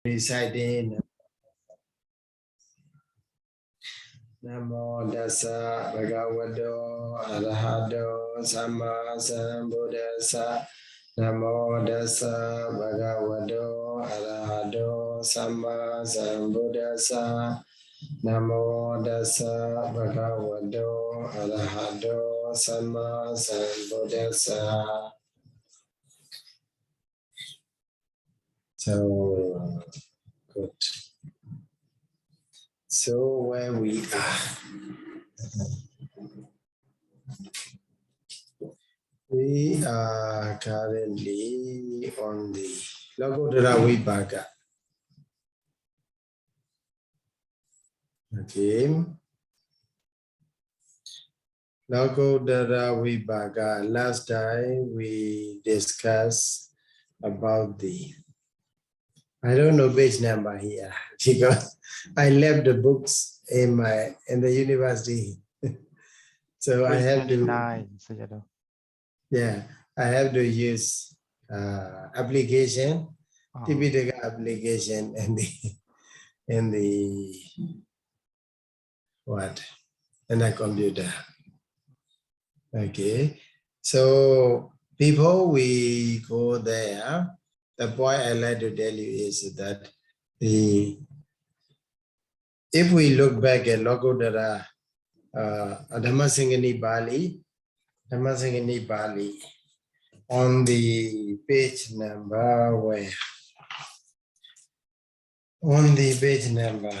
Reciting Namo Dasa Bhagavato Arahato Sama Sambuddhassa Namo Dasa Bhagavato Arahato Sama Sambuddhassa Namo Dasa Bhagavato Arahato Sama Sambuddhassa. So good. So where we are, we are currently on the lokuttaravipāka. Okay. Lokuttaravipāka. Last time we discussed about the, I don't know page number here because I left the books in the university. So I have to, Sayadaw. yeah, I have to use application, Tipitaka application in the what? In the computer. Okay. So before we go there, the point I like to tell you is that if we look back at Lokuttara Dhammasaṅgaṇīpāḷi, on the page number where? On the page number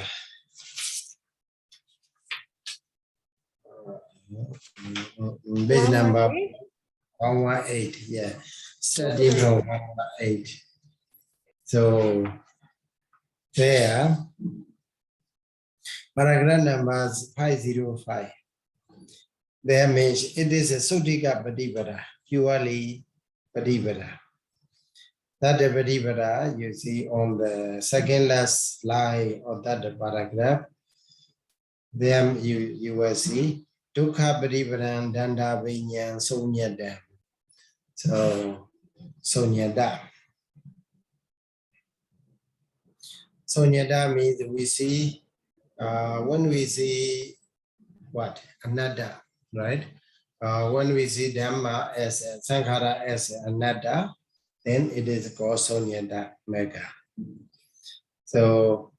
118, yeah, starting from 118. So there, paragraph number 505. There means it is a suddhikapaṭipadā, purely patipada. That patipada you see on the second last line of that paragraph. There you will see dukkhapaṭipadāṃ danda viññāṃ suññadam. So suññada. Suññada means we see when we see what? Anatta, right? When we see Dhamma as a Sankhara as anatta, then it is called suññada mega. So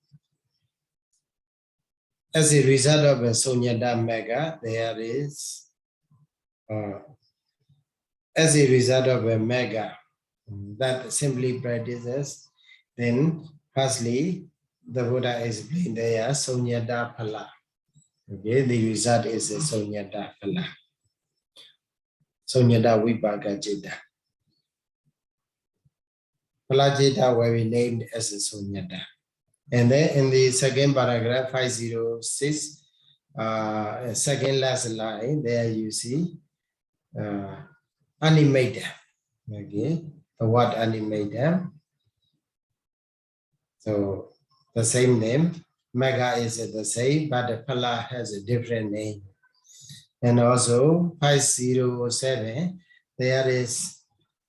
as a result of a suññada mega, there is as a result of a mega that simply practices, then firstly, the Buddha explained there suññada phala. Okay, the result is a suññada phala. Suññada vipāka citta. Phala citta will be named as a suññada. And then in the second paragraph, 506, second last line, there you see animata. Okay, the word animata. So the same name, mega is the same, but the phala has a different name. And also 507, there is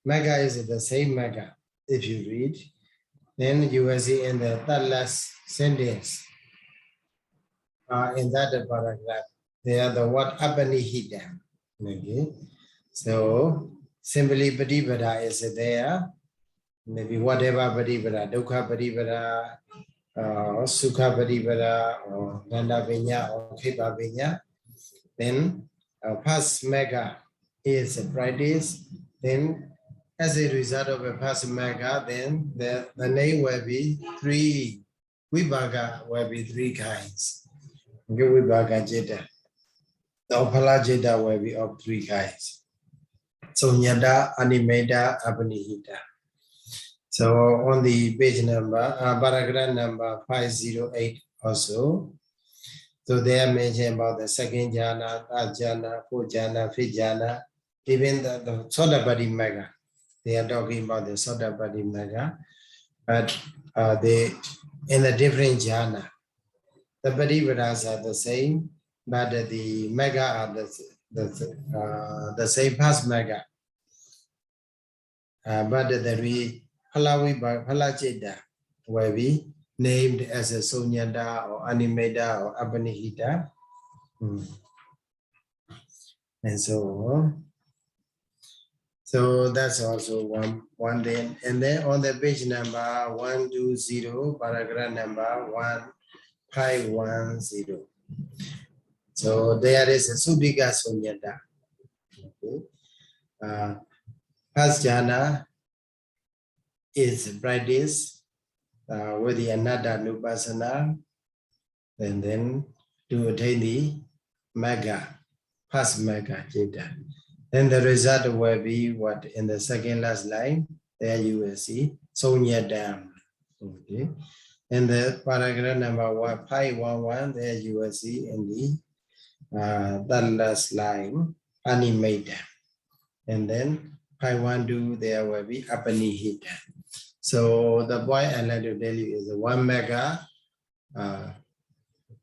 mega is the same mega. If you read, then you will see in the third last sentence, in that paragraph, there the word apanihita. Okay, so simply patipada is there. Maybe whatever patipada, dukkha patipada, sukha patipada, or danda viññā, or khipa viññā. Then first mega is a practice. Then as a result of a first mega, then the name will be three. Vipāka will be three kinds. Okay, vipāka citta. The phala citta will be of three kinds. Suññada, animata, apanihita. So on the page number, paragraph number 508 also. So they are mentioned about the second jhana, third jhana, fourth jhana, fifth jhana, even the Sodapati mega. They are talking about the Sodapati mega, but they in a different jhana. The Patipadas are the same, but the mega are the same past mega. But the phala citta, will be named as a Sonyata or Animeda or Abanihita. And so that's also one thing. And then on the page number 120, paragraph number 1510. So there is a Suddhika Sonyata. Okay. First jhana is practice with the Anatta Nupassana, and then to attain the Magga, first Magga Citta. Then the result will be what in the second last line, there you will see Sonyadam. Okay. And the paragraph number 1511, there you will see in the that last line, Animata. And then 512, there will be Apanihita. So the point I'd like to tell you is the one Magga,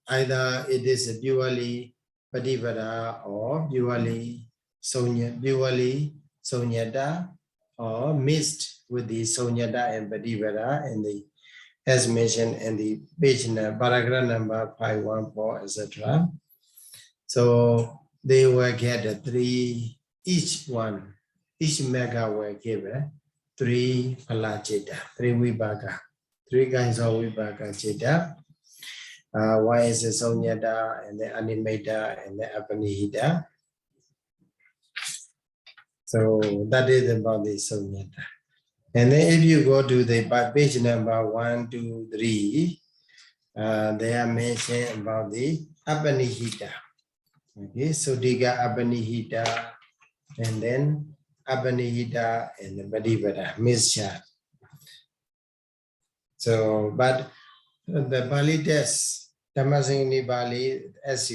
either it is purely Patipada or purely Sonyata or mixed with the Sonyata and Patipada and the as mentioned in the page paragraph number 514, etc. So they will get three, each Magga will give 3 Palachita, 3 Vipaka, 3 kinds of Vipaka Chitta. One is the Sonyata and the Animata and the Apanihita. So that is about the Sonyata. And then if you go to the page number 123, they are mentioned about the Apanihita. Okay, Suddhika Apanihita, and then Apanihita and the Patipada, mischat. So, but the Pali text, Dhammasaṅgaṇīpāḷi, as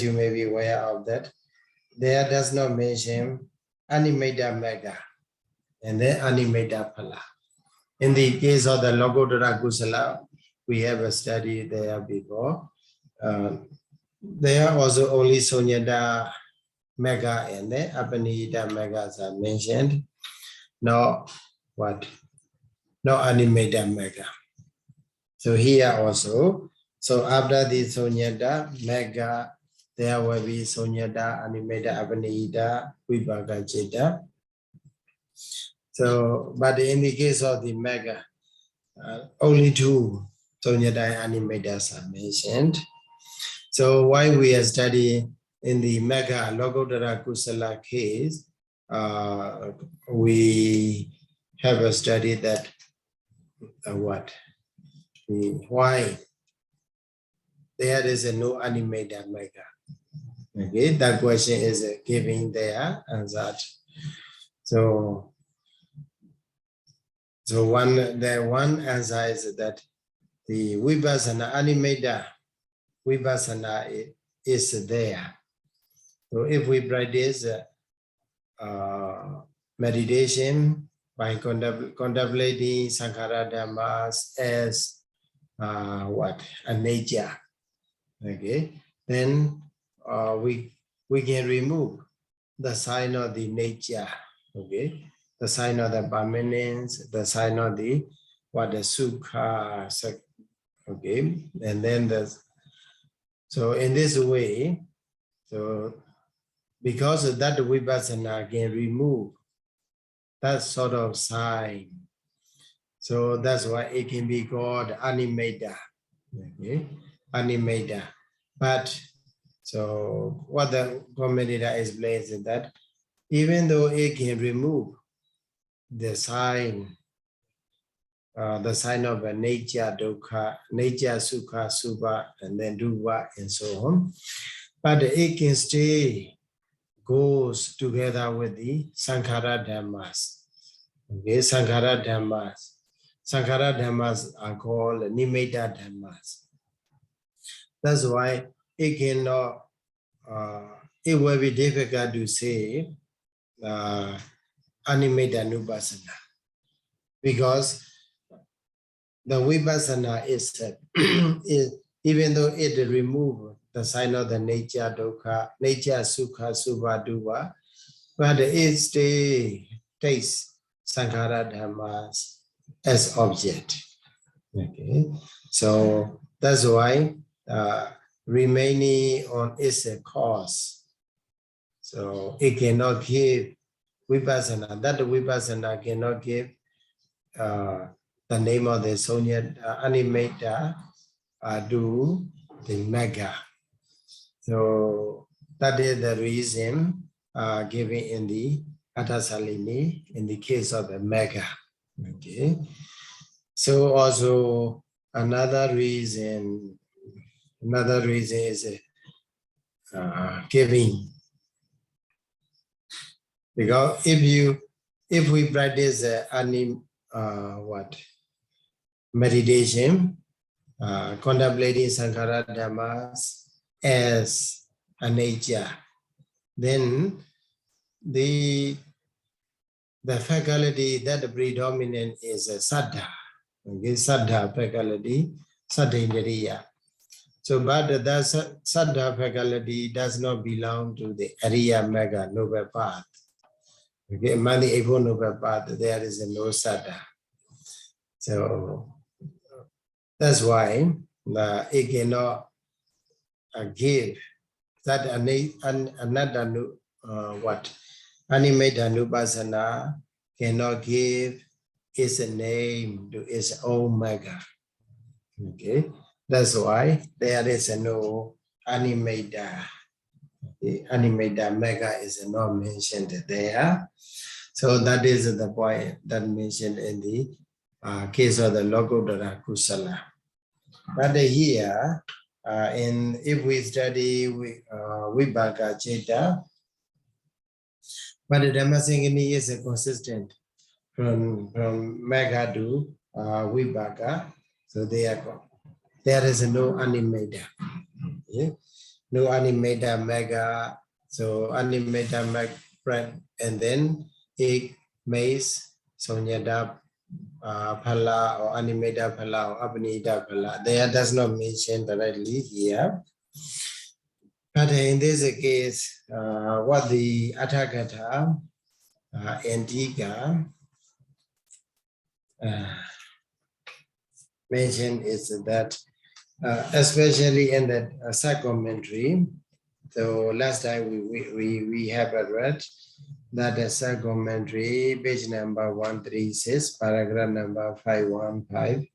you may be aware of that, there does not mention Animata Magga and then Animata Phala. In the case of the Lokuttara Kusala, we have a study there before. There are also only Sonyata Magga and the Apanihita Maggas are mentioned. No, what? No Animata Magga. So here also, so after the Sonyata Magga, there will be Sonyata, Animata, Apanihita, Vipaka Citta. So, but in the case of the Magga, only 2 Sonyata and Animatas are mentioned. So why we are studying in the Magga Lokuttara Kusala case, we have a study that why there is a no Animata Magga. Okay, that question is giving their answer. So the one answer is that the Vipassana Animata Vipassana is there. So if we practice meditation by contemplating Sankhara Dhammas as a nature, okay, then we can remove the sign of the nature, okay, the sign of the permanence, the sign of the sukha, okay, and then so in this way, so because of that Vipassana can remove that sort of sign, so that's why it can be called Animata, okay, Animata. But so what the commentator explains is that even though it can remove the sign of a nature, dukkha, nature, sukha, subha, and then dukkha, and so on, but it can stay, goes together with the Sankhara Dhammas. Okay, Sankhara Dhammas. Sankhara Dhammas are called Nimitta Dhammas. That's why it cannot, it will be difficult to say Animata Nupassana, because the Vipassana is even though it removes the sign of the nature, dukkha, nature, sukha, subha, dukkha, but it still takes Sankhara Dhammas as object. Okay, so that's why remaining on is a cause. So it cannot give vipassana. That vipassana cannot give the name of the Sonya animator to the mega. So that is the reason given in the Atasalini in the case of the mega. Okay. So also another reason is giving. Because if we practice meditation, contemplating sankhara dhammas as a nature, then the faculty that predominant is a saddha. Okay, saddha faculty, saddha. So, but the saddha faculty does not belong to the Ariya Mega noble path. Okay, among the Eightfold Noble Path, there is a no saddha. So that's why it cannot give that another animate anubhasana cannot give its name to its own mega. Okay, that's why there is no animator. The animator mega is not mentioned there. So that is the point that mentioned in the case of the lokuttara kusala. But here, if we study vipāka citta, but the Dhammasaṅgaṇī is consistent from mega to vipāka. So there is no animator. Okay? No animator mega. So animator mega, and then it makes Sonyada Phala or animator Phala or Abhinida Phala. There does not mention directly here. But in this case, what the Athagata Antika mentioned is that, especially in the sub-commentary, so last time we have read that the sub-commentary, page number 136, paragraph number 515,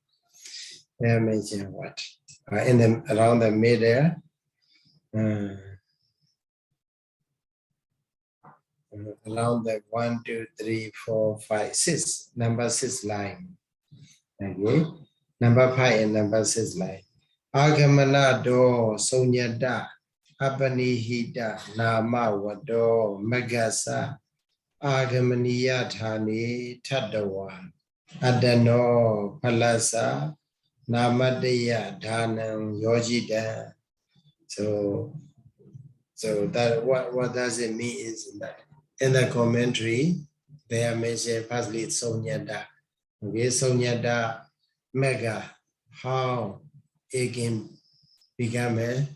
they mention what? Around the middle, around the 1, 2, 3, 4, 5, 6, number 6 line. Okay, number 5 and number 6 line. Agamana do Sonyada Abanihida Nama Wado Magasa Agamaniya Thani Tadawa Adano Palasa Namadaya Dhanam Yojida. So that what does it mean is that in the commentary they are mentioned firstly Sonyada. Okay, Sonyada mega, how it can become a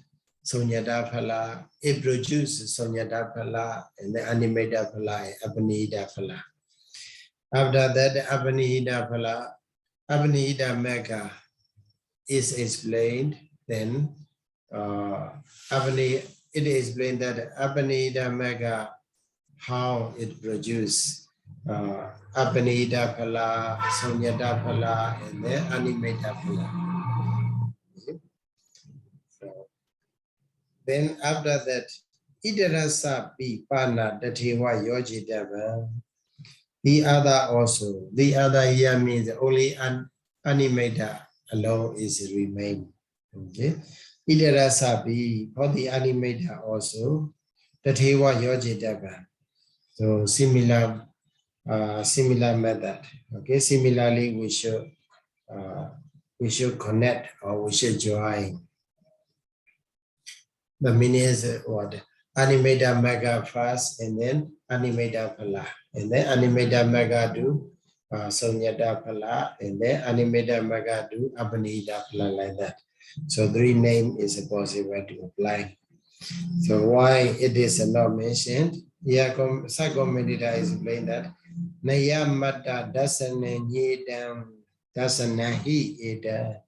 Sonyada Phala, it produces Sonyada Phala and the animated Phala, Abhinida Phala. After that, the Abhinida mega is explained, then it is explained that Abhinida mega, how it produces Abhinida Phala, Sonyada Phala, and the animated Phala. Then after that, Idarasa Pipana Datewa Yojidava. The other here means only an animator alone is remain. Okay. Idarasa Pi for the animator also. Datewa Yojidava. So similar method. Okay. Similarly, we should connect or we should join. The meaning is what? Animator mega first, and then animator phala, and then animator mega do Sonyada phala, and then animator mega do Abhinida phala, like that. So 3 names is possible to apply. So why it is not mentioned? Here, Sayadaw is explained that Naya Mata Dasana Yedam Dasanahi Eda.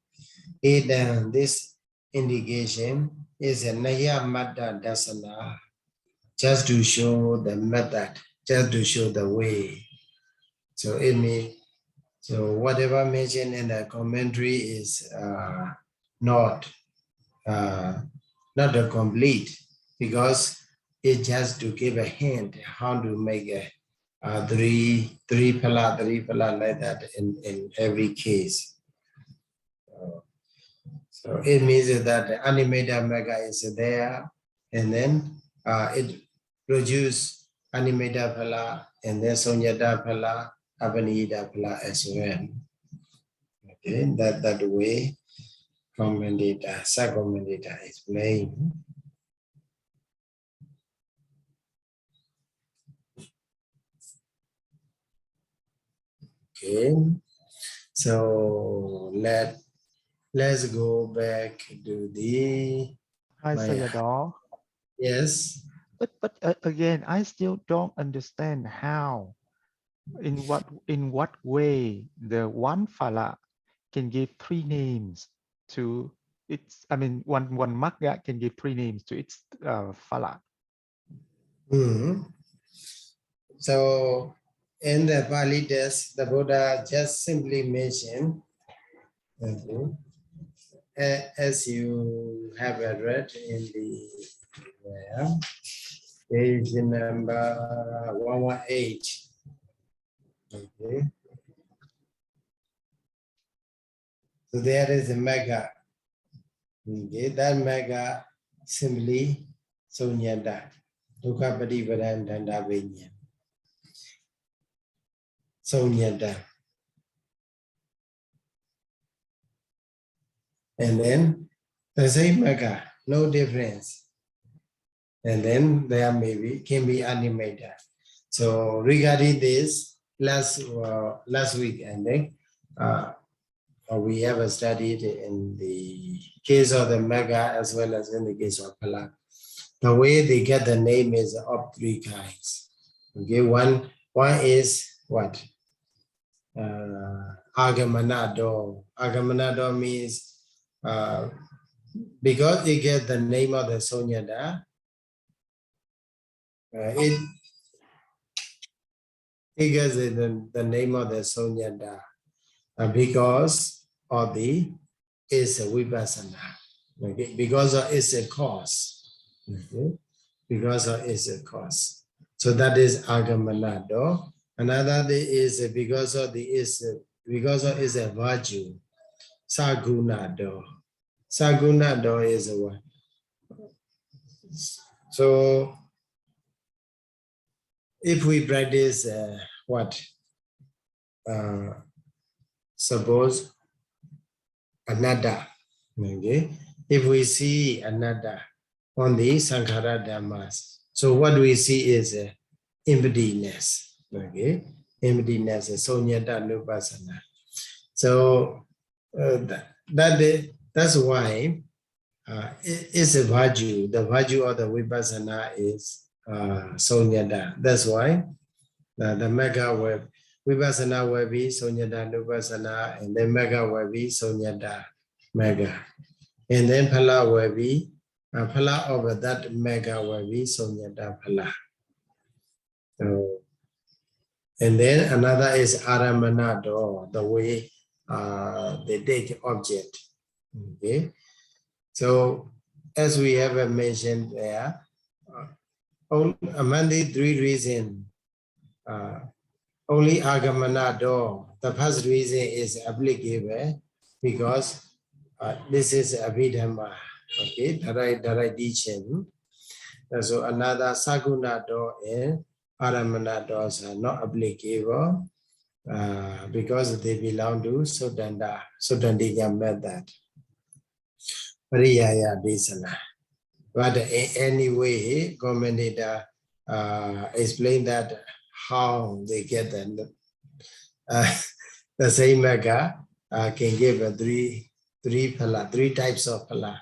Eda, this indication is a Naya Mata Dasana, just to show the method, just to show the way. So it means, so whatever mentioned in the commentary is not a complete, because it just to give a hint how to make a three pala like that in every case. So it means that the animated mega is there, and then it produce animated pala and then sonyata pala, avanida pala as well. Okay, that way commentator, sub-commentator explain. Okay, so let's go back to the Hi, Sayadaw. Yes. But again, I still don't understand how, in what way the one phala can give three names to its. I mean, one magga can give three names to its phala. So in the Pali text, the Buddha just simply mentioned, as you have read in the page number 118. Okay. So there is a mega. Okay, that mega simply sunyata, dukkhapaṭipadā danda viññāṇa. Sunyata. And then the same mega, no difference. And then there can be animated. So regarding this, last week, I think, we have studied in the case of the mega as well as in the case of pala. The way they get the name is of three kinds. Okay, one is what? Agamanado. Agamanado means because they get the name of the Sonyada, it gets the name of the Sonyada because of the is a vipassana. Okay, because of it's a cause. Okay, because of it's a cause. So that is agamanado. Another thing is because of it's a virtue. Sagunado. Sagunado is a one. So if we practice suppose anatta, okay? If we see anatta on the sankhara dhammas, so what we see is emptiness, okay? Emptiness is sonyata nupassana. So that's why it's a virtue. The virtue of the vipassana is sonyata. That's why the mega web vipassana will be sonyata nupassana, and then mega will be sonyata mega, and then phala will be phala of that mega will be sonyata phala. So, and then another is aramanado, the way they take object. Okay, so as we have mentioned there, among the three reasons, only agamanado, the first reason is applicable because this is Abhidhamma, okay, direct teaching. So another sagunado and aramanados are not applicable because they belong to Sudandika method. Pariyaya Desana. But anyway, commentator explain that how they get the same mega can give three types of phala.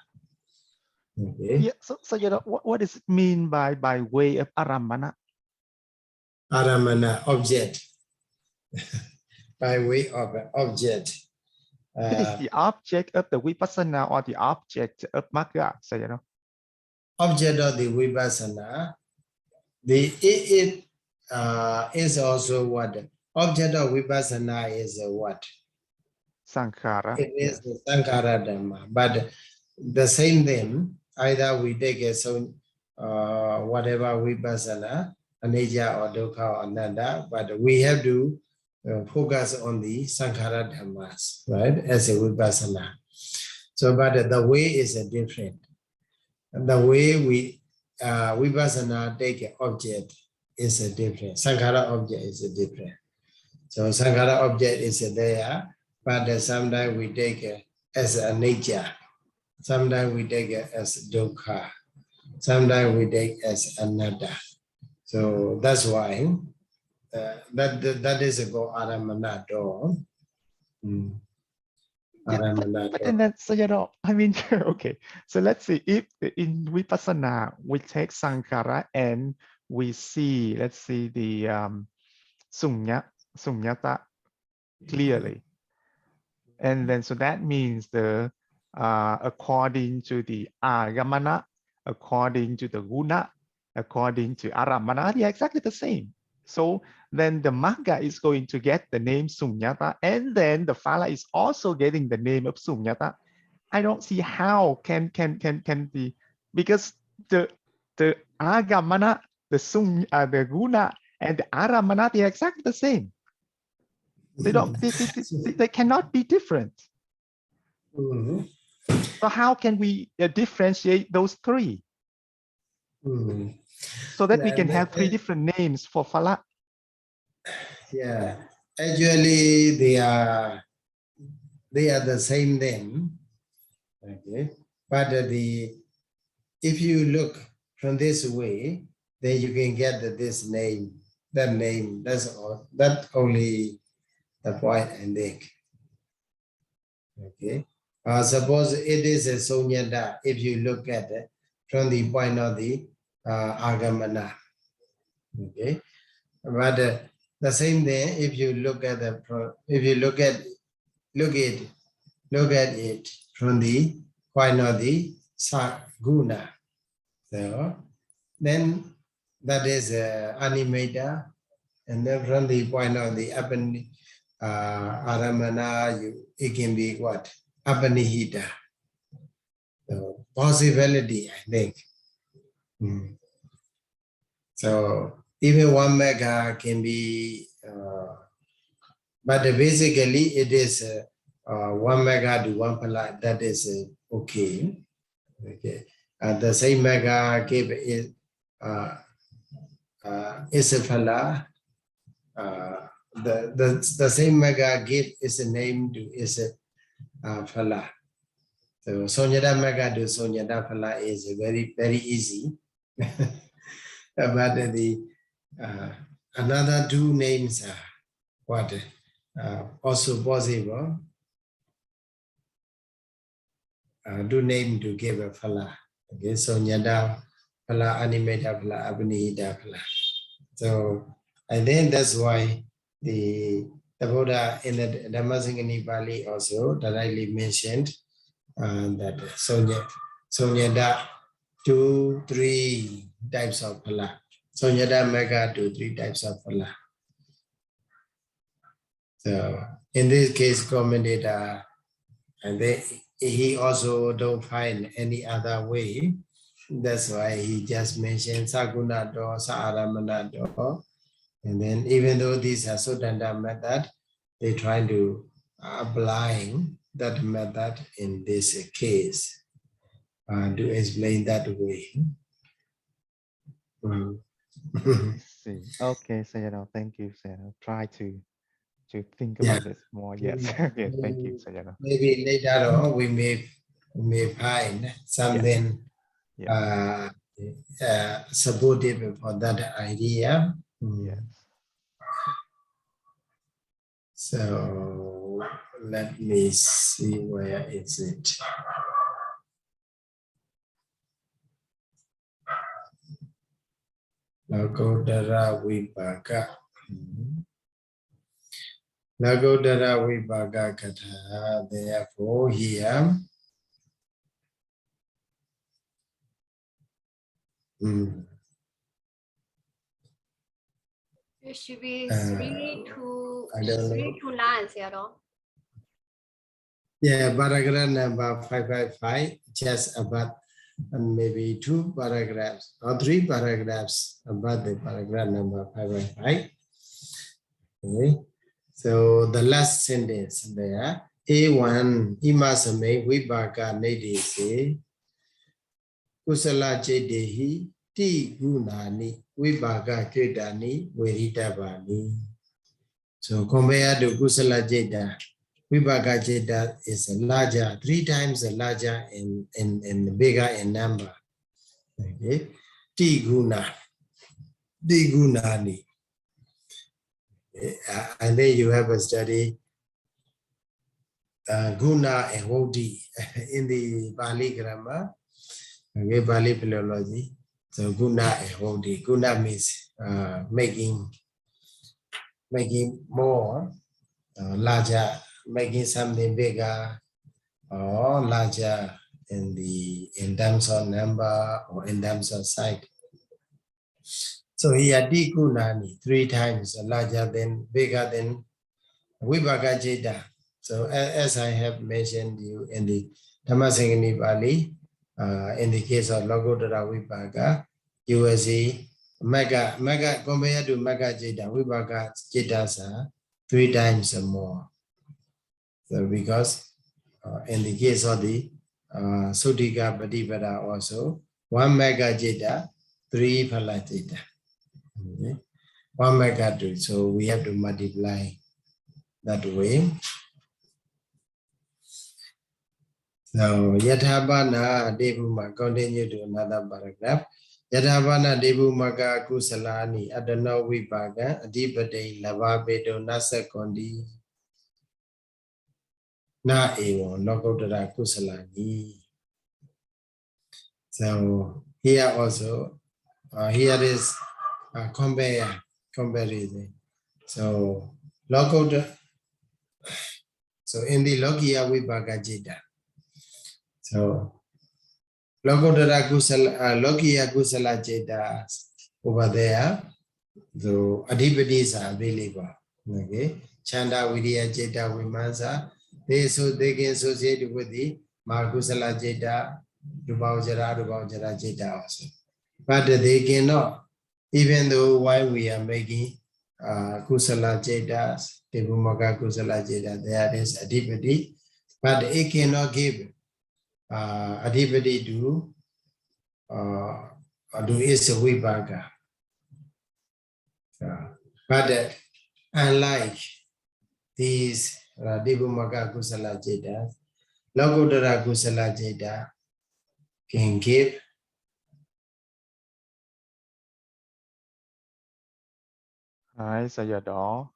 Okay. Yeah. So you know, what does it mean by way of aramana? Aramana, object. by way of an object. It is the object of the vipassana or the object of magga, Sayadaw. Object of the vipassana, it is also what? Object of vipassana is what? Sankhara. It is Yes. the Sankhara Dhamma. But the same thing, either we take a whatever vipassana, anicca or dukkha or anatta, but we have to focus on the Sankhara Dhammas, right, as a vipassana. So, but the way is different. The way we vipassana take an object is different. Sankhara object is different. So Sankhara object is there, but sometimes we take it as a nature. Sometimes we take it as dukkha. Sometimes we take it as anatta. So that's why that is a go aramana door. But then that's, Sayadaw, I mean, okay. So let's see, if in vipassana we take sankhara and we see, let's see the sunyata clearly. And then, so that means the according to the agamana, according to the guna, according to aramana, they are exactly the same. So then the magga is going to get the name sunyata, and then the phala is also getting the name of sunyata. I don't see how can be, because the agamana, the guna, and the aramana, they are exactly the same. They don't. They cannot be different. So how can we differentiate those three so that we can have three different names for phala? Yeah, actually they are the same name. Okay, but if you look from this way, then you can get this name, that name. That's all. That only the point I think. Okay. Suppose it is a sunyata. If you look at it from the point of the agamana. Okay, but the same thing. If you look at it from the point of the guna. So then that is animata, and then from the point of the aramana, it can be what? Apanihita. So possibility, I think. So even one mega can be, but basically it is one mega to one phala. That is okay. Okay. The same mega give is a phala. The same mega give is a name to is a phala. So Sonyada mega to Sonyada phala is very easy. But the another two names are what also possible. Do name to give a phala. Okay, so nyada phala, animata phala, abhinihita phala. So I think that's why the Buddha in the Dhammasaṅgaṇīpāḷi also directly mentioned that Sonyada 2-3 types of phala. Sonyada mega 2-3 types of phala. So in this case, commentator, and he also don't find any other way. That's why he just mentioned Saguna do, Saaramana do. And then even though these are Sudanda method, they try to apply that method in this case to explain that way. I see. Okay, Sayadaw, thank you, Sayadaw. Try to think about this more. Yes. Okay, thank you, Sayadaw. Maybe later on we may find something supportive for that idea. Yes. So let me see, where is it? Lokuttaravipāka. lokuttaravipāka-paṭhamamaggavipākā. Therefore, here, It should be 3 to I don't know. 3 to 9, Sayadaw. Yeah, paragraph number 555, just about maybe 2 paragraphs or 3 paragraphs about the paragraph number 555. Okay. So the last sentence there, A1, imasame vipāka nidese, kusala chedehi, ti gunani, vipāka cetani, veritavani. So compared to kusala ceta, vipāka ceta is larger, 3 times larger and bigger in number. Okay. Ti gunani. And then you have a study guna and vodi in the Pali grammar, okay, Pali philology. So guna and vodi. Guna means making more larger, making something bigger or larger in terms of number or in terms of size. So here di gunani 3 times larger than, bigger than vipāka ceta. So as I have mentioned you in the Dhammasaṅgaṇīpāḷi, in the case of lokuttaravipāka, you will see mega compared to mega ceta, vipāka cetas are 3 times more. So because in the case of the suddhikapaṭipadā also, 1 mega ceta, 3 phala ceta. Okay. 1 mega 2, so we have to multiply that way. So Yathabana Devuma, continue to another paragraph. Yathabana Devumaka Kusalani Adana Vipāka Adipade Lavabedo Nasa Kondi Na Evo Lokuttara Kusalani. So here also, here is a comparison. So Lokuttara, so in the Lokiya Vipāka Ceta. So Lokuttara Lokiya Kusala Ceta over there, so Adhipatis are available. Okay. Chanda Vidya Ceta Vimansa, they can associate with the Mahakusala Ceta, Rubhaujara Ceta also. But they cannot, even though while we are making Kusala Cetas, Devumaka Kusala Ceta, there is Adhipati, but it cannot give Adhipati to its vipāka. But unlike these Devumaka Kusala Cetas, Lokuttara Kusala Ceta can give Hi, Sayadaw.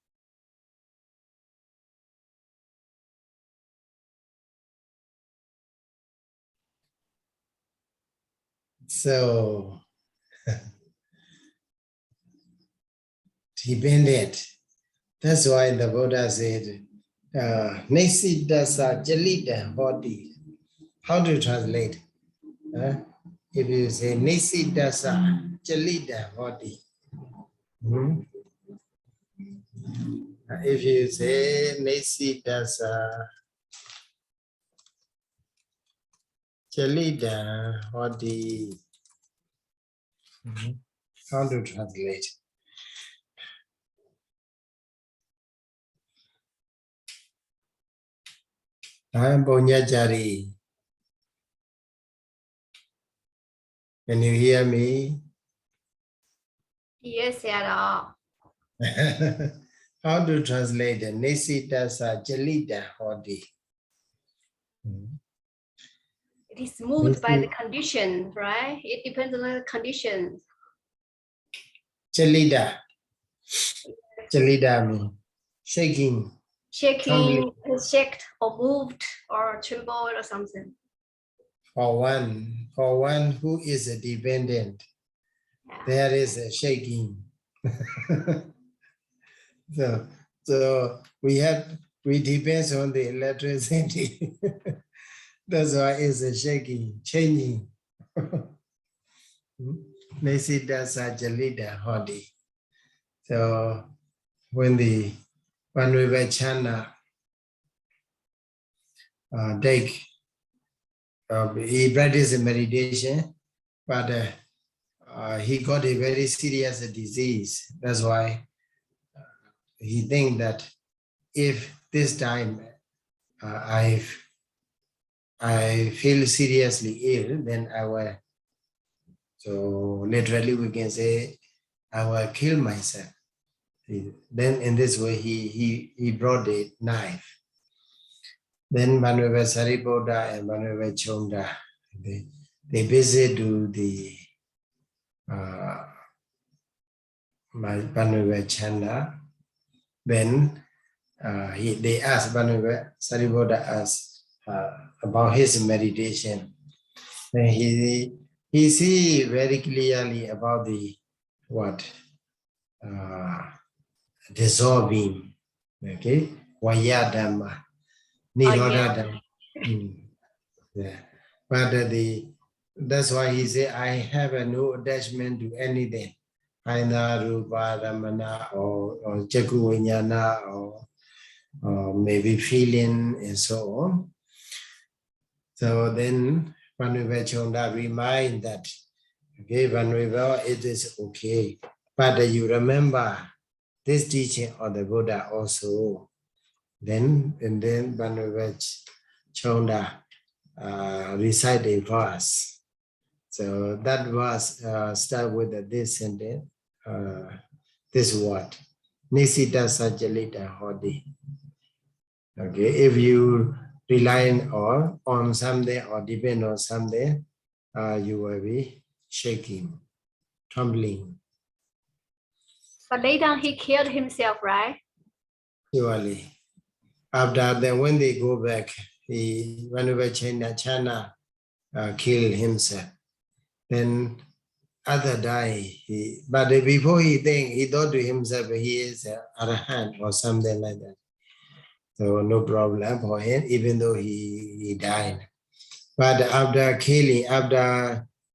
so dependent. That's why the Buddha said, Nesidasa Jalita Hoti. How to translate? If you say Nesidasa Jalita Hoti. If you say Nesidasa Jalita Hoti. How to translate? I'm Bonyajari. Can you hear me? Yes, Sayadaw. How to translate Nesidasa Jalita Hoti? It is moved by the condition, right? It depends on the conditions. Jalita means shaking. Shaking, shaked or moved or trembled or something. For one who is a dependent, there is a shaking. So we depends on the electricity. That's why it's a shaking, changing. Nesita Sajalita Hodi. So when we were China take he practiced meditation, but he got a very serious disease. That's why he think that if this time I feel seriously ill, then I will. So literally we can say I will kill myself. Then in this way he brought a knife. Then Manuel Saripota and Manuel Chonda, they visit to the Manuel Chanda. Then they asked Manuel Saripota asked about his meditation. And he see very clearly about the dissolving, okay, Vayadhamma. Yeah. But that's why he said, I have no attachment to anything. Aina, Rupa, Ramana, or Jagu Vinyana, or maybe feeling and so on. So then Vanuva Chonda remind that, okay, Vanuva, it is okay. But you remember this teaching of the Buddha also. Then Vanuva Chonda recite a verse. So that verse start with this sentence, this word, Nisita Sajalita Hodi. Okay, if you rely on something or depend on something, you will be shaking, trembling. But later he killed himself, right? Surely. After that, when they go back, whenever China killed himself. Then other die. But before he thought to himself he is an arahant or something like that. So no problem for him, even though he died. But after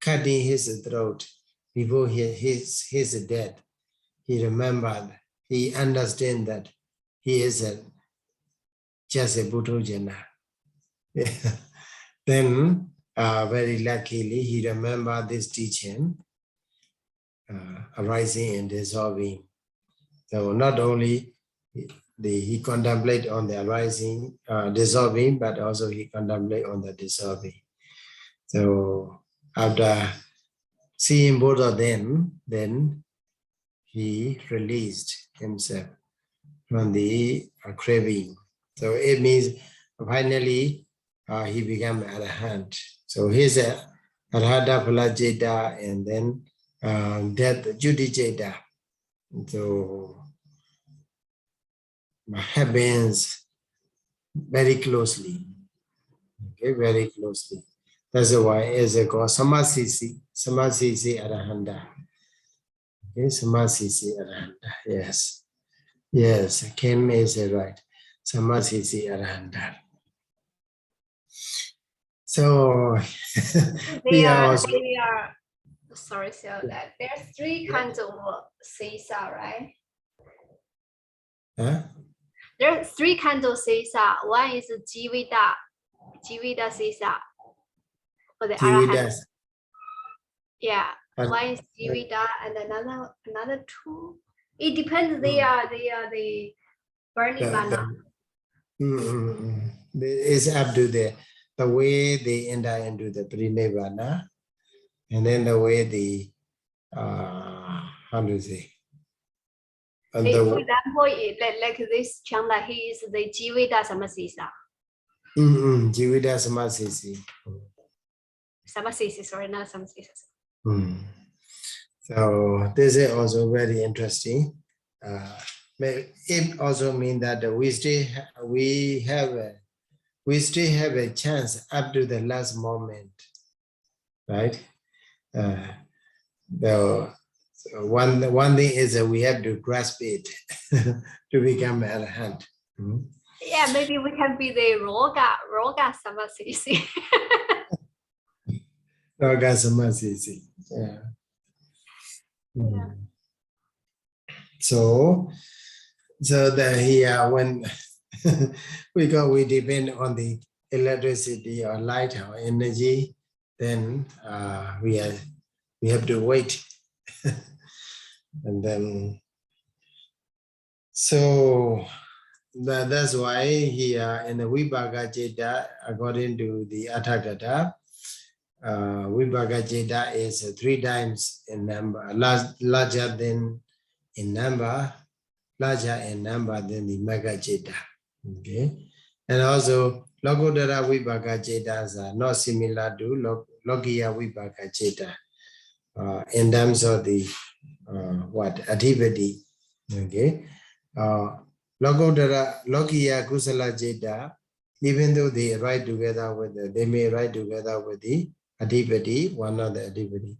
cutting his throat, before his death, he remembered, he understand that he is just a Buddha. Then very luckily, he remembered this teaching, arising and dissolving. So not only he contemplate on the arising, dissolving, but also he contemplate on the dissolving. So after seeing both of them, then he released himself from the craving. So it means finally he became arahant. So he's a arhata phalajeta and then death judicata. So happens very closely. Okay, very closely. That's why it's called samasisi arahanta. Okay, samasisi arahanta. Yes. Yes, Kim is right. Samasisi arahanta. So They are sorry, so that there's three kinds of sisa, right? Huh? There are three kinds of sisa. One is jivita sisa for the arahant. Yeah, one is jivita and another two. It depends. They are the burning mana. It's up to the way they enter into the prinivana, and then the way the how do you say? For example, like this chanda, he is the jivita samasisa. Jivita samasisi. Samasisi, sorry, not samasisa. So this is also very interesting. It also means that we still have a chance up to the last moment, right? So one thing is that we have to grasp it to become arahant. Yeah, maybe we can be the Roga Samasisi. Roga Samasisi. Yeah. Yeah. So that here when we depend on the electricity or light or energy, then we have to wait. And then so that's why here in the Vibhaka Jeta, according to the Athagata, Vibhaka Jeta is 3 times in number, larger than in number, larger in number than the Magga Jeta. Okay, and also Lokuttara Vibhaka Jetas are not similar to Lokiya Vibhaka Jeta in terms of the Adhipati. Okay, Lokiya Kusala Jeta, even though they ride together with they may ride together with the Adhipati, one of the Adhipati,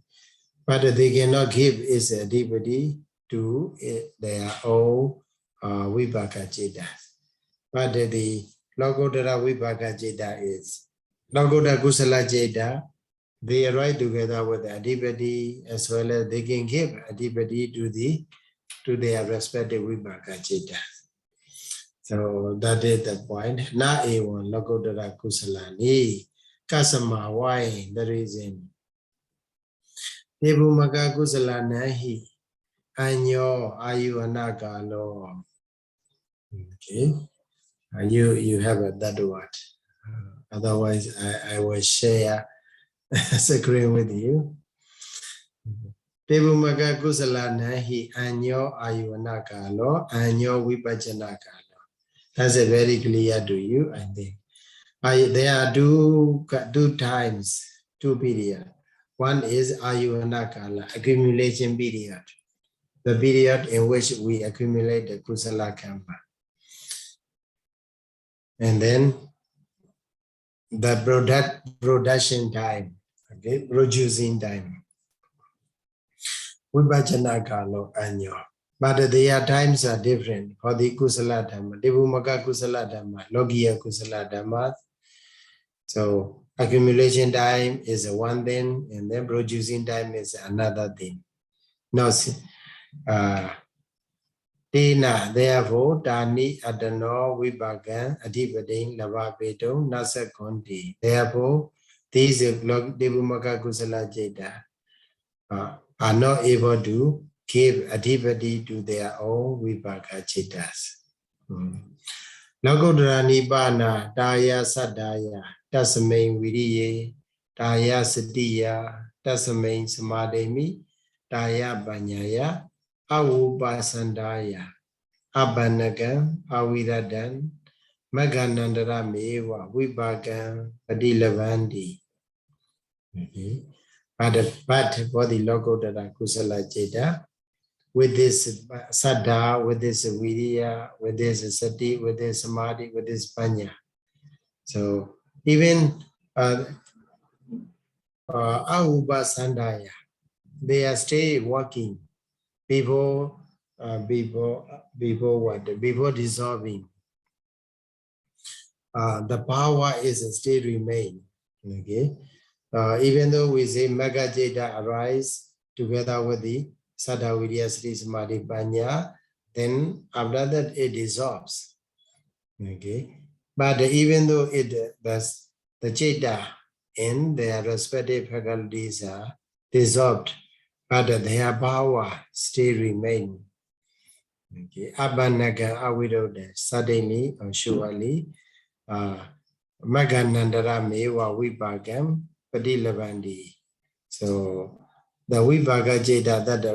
but they cannot give its Adhipati to their own Vibhaka Jeta. But the Lokuttara Vibhaka Jeta is Lokuttara Kusala Jeta. They ride together with the Adhipati as well as they can give Adhipati to their respective Vibhaka Jeta. So that is the point. Na ewan Lokuttara Kusalani Kasama, why the reason? Nebumaka Kusalanahi Anyo Ayu Anagalo. Okay. You have that word. Otherwise, I will share screen with you. Devumaka Kusalana hi Anyo Ayuanakalo, Anyo Vipajanakalo. That's a very clear to you, I think. There are two times, 2 periods. One is Ayuanakala, accumulation period. The period in which we accumulate the Kusala Kamma. And then the production time, okay, producing time. Vibhajana Kalo Anyo. But their times are different for the Kusala Dhamma. Devumaka Kusala Dhamma, Lokiya Kusala Dhamma. So accumulation time is one thing, and then producing time is another thing. Now, Tina, therefore, Tani Adano Vibhagan Adhipadin Lavapeto Nasa Conti. Therefore, these Devumaka Kusala Jeta are not able to give Adhipati to their own Vibhaka Jetas. Lokuttara Nibbana Daya Saddaya Tasamain Viriye Daya Sadiya Tasamain Samademi Daya Banyaya Awupasandaya Abanagan Awiradan Maganandara Mewa Vibhagan Padilavandi. Okay. But for the Lokuttara Kusala Jeta, with this Saddha, with this Viriya, with this Sati, with this Samadhi, with this Panya. So even Ahubasandaya, they are still working before dissolving. The power is still remain. Okay. Even though we say Magga Jeta arise together with the Saddha Viriya Sati Samadhi Panya, then after that it dissolves. Okay. But even though the Jeta in their respective faculties are dissolved, but their power still remain. Okay. Abhanaga aviroda, suddenly or surely, Maganandara mewa vibhagam padilavandi. So the Vibhaka Jeta that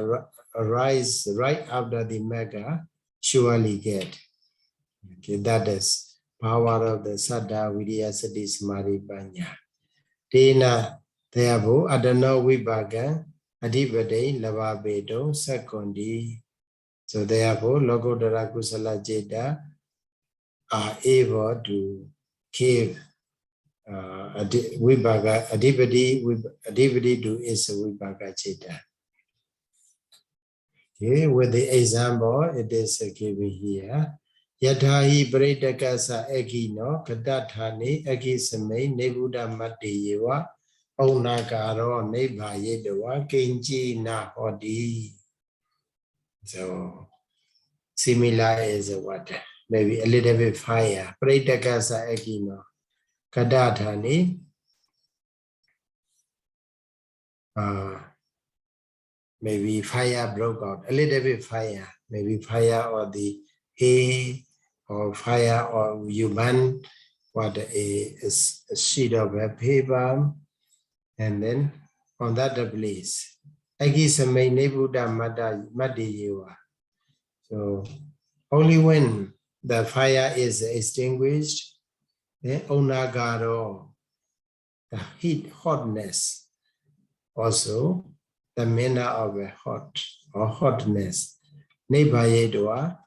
arise right after the Magga surely get. Okay, that is power of the Saddha Viriya Sati Samadhi Panya. Tena therefore Adano Vibhaga Adhipade Lavabedo Secondi. So therefore Lokuttara Kusala Jeta are able to give Vibhaga Adhipati to is Vibhaka Jeta. Okay, with the example, it is given here. Yadhahi Paritaka Egino, Kadathani, Egisame, Nebuda Matiyewa, Onagaro, Neba Yedawa, Kenji na Hodi. So similar is what? Maybe a little bit fire. Paritaka Egino, Kadathani. Maybe fire broke out, a little bit fire, maybe fire or the hay or fire or you burn what a sheet of a paper and then on that place. Agisame nebuda madiyewa. So only when the fire is extinguished, then onagaro, the heat, hotness, also the manner of a hot or hotness. Nebayedwa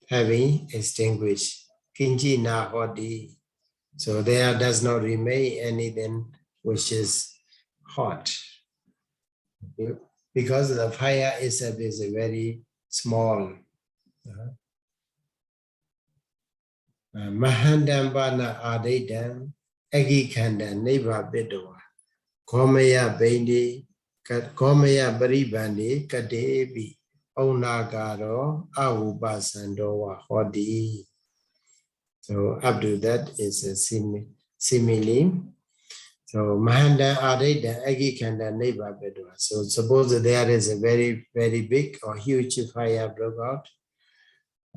having extinguished. Kinji na hodi. So there does not remain anything which is hot. Because the fire itself is a very small. Mahandambana adedam agikanda neba bidwa. Komaya bendi. Komaya baribandi kadebi onagaro ahubasandowa hodi. So up to that is a simile. So mahanda adeda agikanda neba bedwa. So suppose that there is a very, very big or huge fire broke out.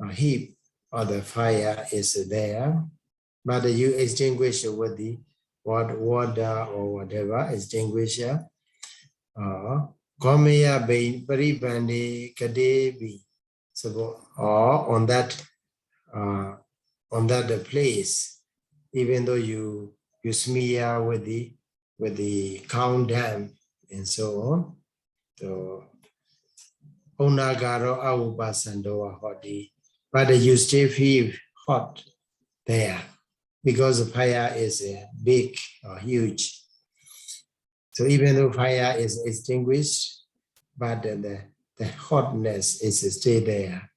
A heap of the fire is there. But you extinguish it with the water or whatever extinguisher. Komaya bain paribandi kadebi. So or on that place, even though you smear with the Candamuka and so on. So onagaro ahubasandowa hodi. But you still feel hot there because the fire is big or huge. So even though fire is extinguished, but the hotness is still there.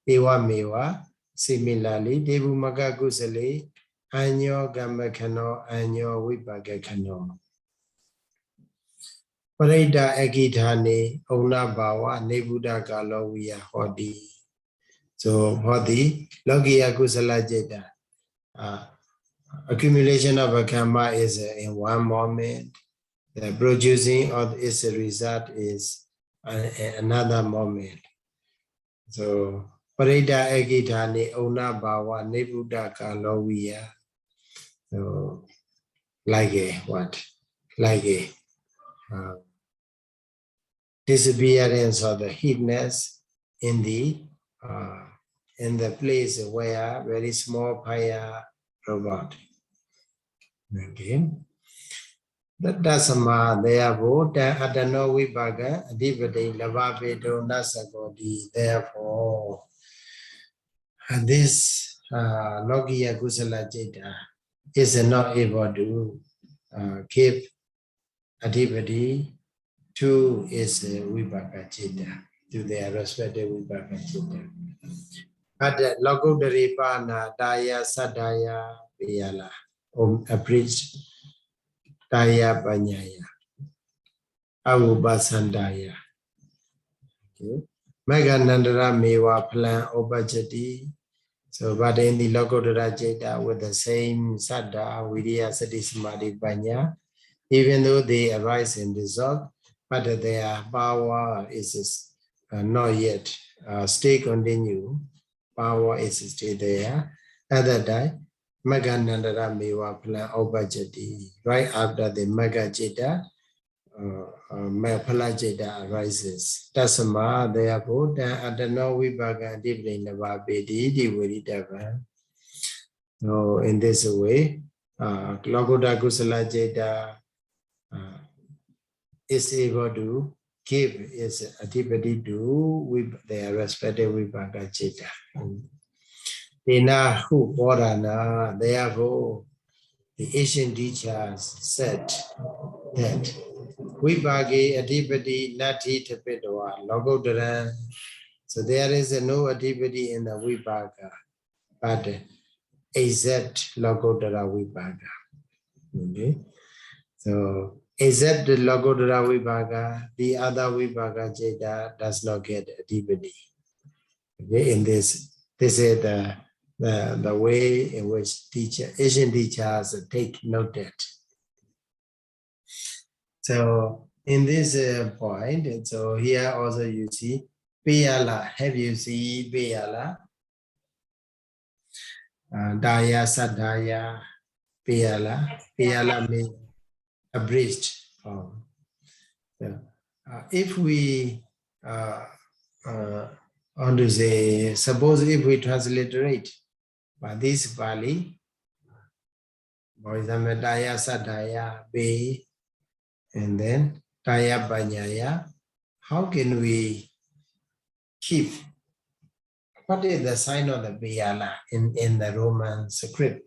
Ewa mewa, similarly, devu magakusale, anyo gammakano, anyo vipākakano. Parida agidhane, ona bawa, nebuda galoviya hodi. So hodi, logiya kusala jeta. Accumulation of a karma is in one moment. The producing of its result is another moment. So, parida agitani ona bawa nebuda kaloviya. So, like a what? Like a disappearance of the heatness in the place where very small fire broke out. Okay. Dasama therefore adano vipāka adhipati lavapedo nasakoti. Therefore, this logiya kusala citta is not able to give adhipati to its vipāka citta, to their respective vipāka citta. At lokuttaravipāka daya sadaya piyala abridged. Daya Banyaya Avubasandaya. Okay. Meganandara Mewa Plan Obajati. So, but in the Lokuttara Jeta with the same Saddha, Vidya, Sati, Samadhi, Banya, even though they arise and dissolve, but their power is not yet still continue. Power is still there. At that time, Meganandara Mewa Plan Obajati. Right after the Mega Jeta, Phala Jeta arises. Tasama, therefore, Adano Vipāka Dipli Navapedi, Diviridava. So, in this way, Lokuttara Kusala Jeta is able to give its adhipati to with their respective Vipāka Jeta. Dena hu Bodhana, therefore, the Asian teachers said that Vipāka adhipati nati tapidwa lokuttara So there is no adipati in the vipaka, but except lokuttaravipāka. Okay. So except the lokuttaravipāka, the other vipaka jeta does not get adipati. Okay. In this is the way in which Asian teachers take noted. So in this point, and so here also you see Piyala. Have you seen Piyala? Daya Sadaya Piyala. Piyala means abridged form. So, if we want to say, suppose if we transliterate this Pali, for example, Daya Sadaya Be, and then Daya Banyaya, how can we keep? What is the sign of the Biyala in the Roman script?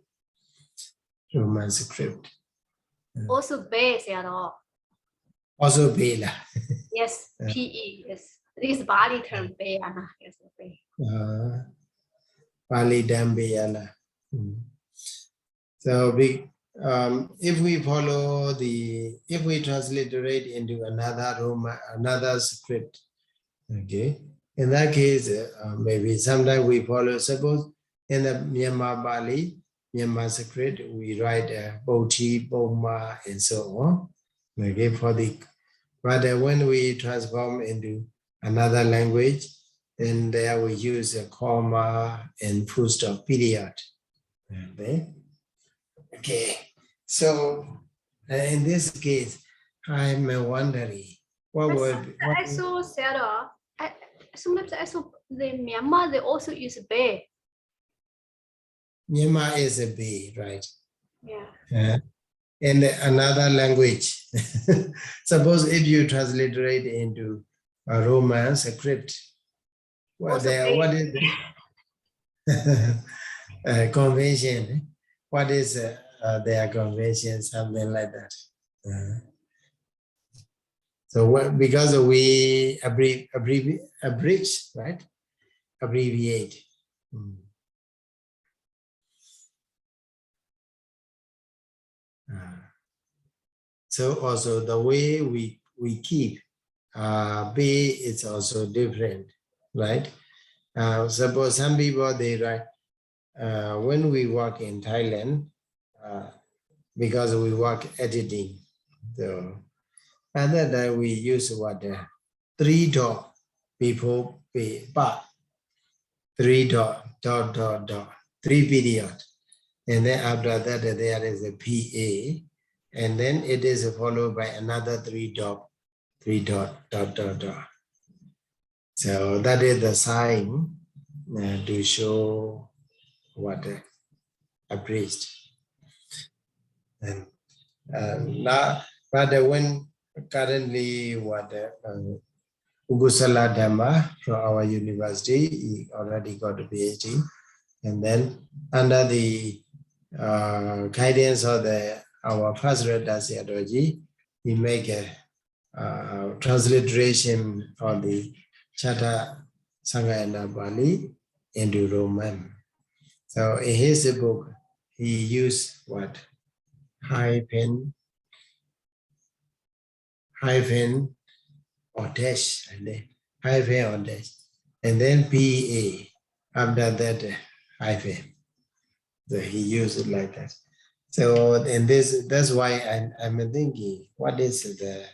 Roman script. Also Be, Sayadaw. Also Bela. Yes, PE, yes. This is Bali term Be, yes, Be. Pali Dambeyala. So if we follow if we transliterate into another script, okay, in that case, maybe sometimes we follow, suppose in the Myanmar Bali, Myanmar script, we write Boti, Boma, and so on. Okay, but when we transform into another language, then there we use a comma and full stop period. Okay, so in this case, I'm wondering what would. I saw Sayadaw. Sometimes I saw the Myanmar, they also use Be. Myanmar is a B, right? Yeah. In another language. Suppose if you transliterate into a Roman script, what is the convention? What is their convention? Something like that. So because we abridge, right? Abbreviate. So also the way we keep B is also different, right? Suppose some people they write when we work in Thailand, because we work editing, so other than we use what 3 dot before B, but 3 dot 3 period, and then after that there is a PA. And then it is followed by another 3 dot. So that is the sign to show what abridged. And now, but when currently what Ugusala Dhamma from our university, he already got a PhD, and then under the guidance of our first rector Sayadaw, he make a transliteration of the Dhammasaṅgaṇīpāḷi into Roman. So in his book, he used what? Hyphen or dash, hyphen or dash, and then PA, after that hyphen. So he used it like that. So in that's why I'm thinking, what is the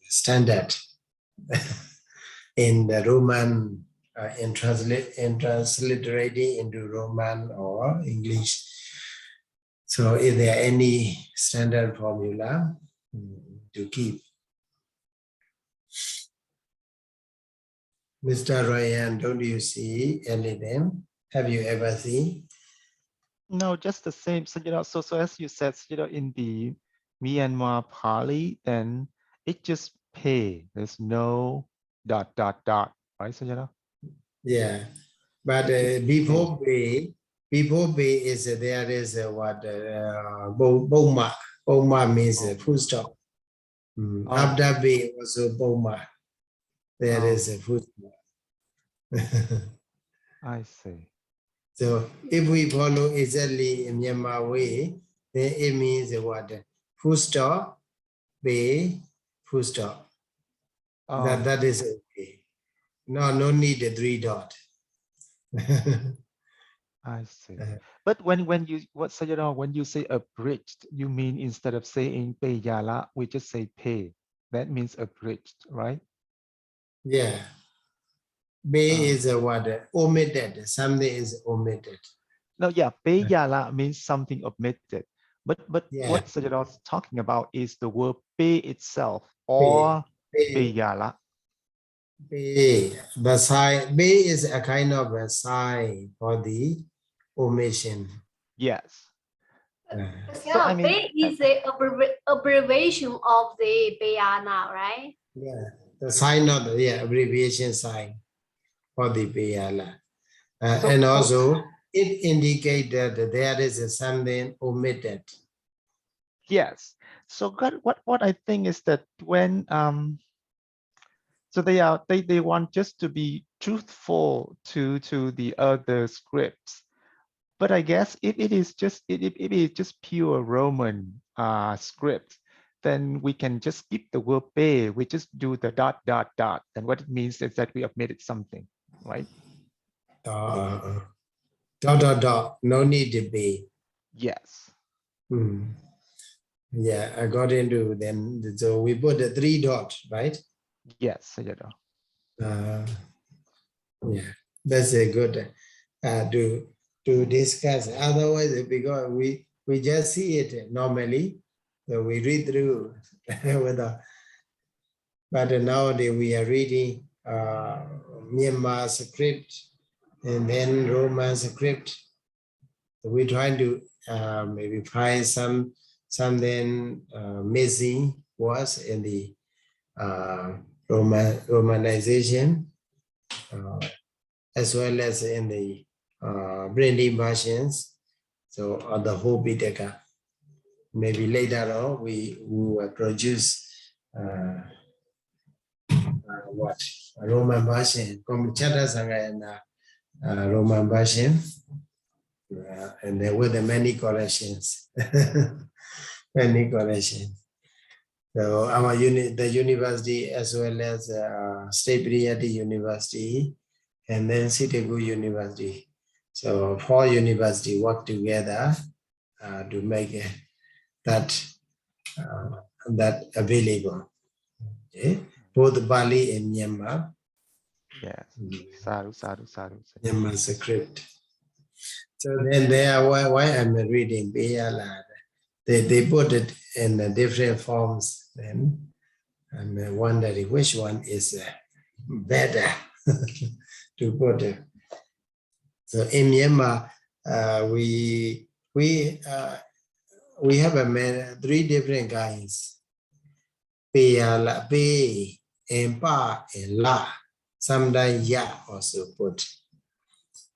standard in the Roman, in transliterating into Roman or English? So is there any standard formula to keep? Mr. Ryan, don't you see anything? Have you ever seen? No, just the same. So, so as you said, in the Myanmar Pali, then it just pay. There's no ... right, Sayadaw? Yeah, but before pay is there is what boma. Boma means full stop. After pay also boma. There is a full stop. I see. So if we follow exactly in Myanmar way, then it means what? Full stop, pay, full stop. Oh, That is okay. No need the 3 dot. I see. But when you when you say abridged, you mean instead of saying peyala, we just say pay. That means abridged, right? Yeah. Pay is a what? Omitted. Something is omitted. No, yeah, peyala means something omitted. But Yeah. what Sayadaw is talking about is the word pay itself or peyala. Pay. The sign. Pay is a kind of a sign for the omission. Yes. So I mean, pay is the abbreviation of the payana, right? Yeah. The sign of the abbreviation sign for the payala. And also it indicates that there is something omitted. Yes. So what I think is that when so they want just to be truthful to the other scripts, but I guess if it is just pure Roman script, then we can just skip the word pay. We just do the ... And what it means is that we omitted something, right? No need to be. Yes. Yeah, according to then, so we put the 3 dots, right? Yes, Sayadaw. Yeah, that's a good to discuss. Otherwise, because we just see it normally, so we read through but nowadays we are reading Myanmar script and then Roman script. We're trying to maybe find something missing was in the Romanization as well as in the printing versions. So the whole Piṭaka. Maybe later on we will produce what a Roman version, Dhammasaṅgaṇī Roman version, and there were the many corrections, many corrections. So our the university as well as State Priyati University and then Cittuppādakaṇḍaṃ University. So 4 universities work together to make that available. Okay? Both Bali and Myanmar. Yes. Sadhu. Myanmar script. So then there, why I'm reading Payala, they put it in different forms. Then I'm wondering which one is better to put it. So in Myanmar, we have 3 different kinds. Payala, pay, and pa, and la. Sometimes ya also put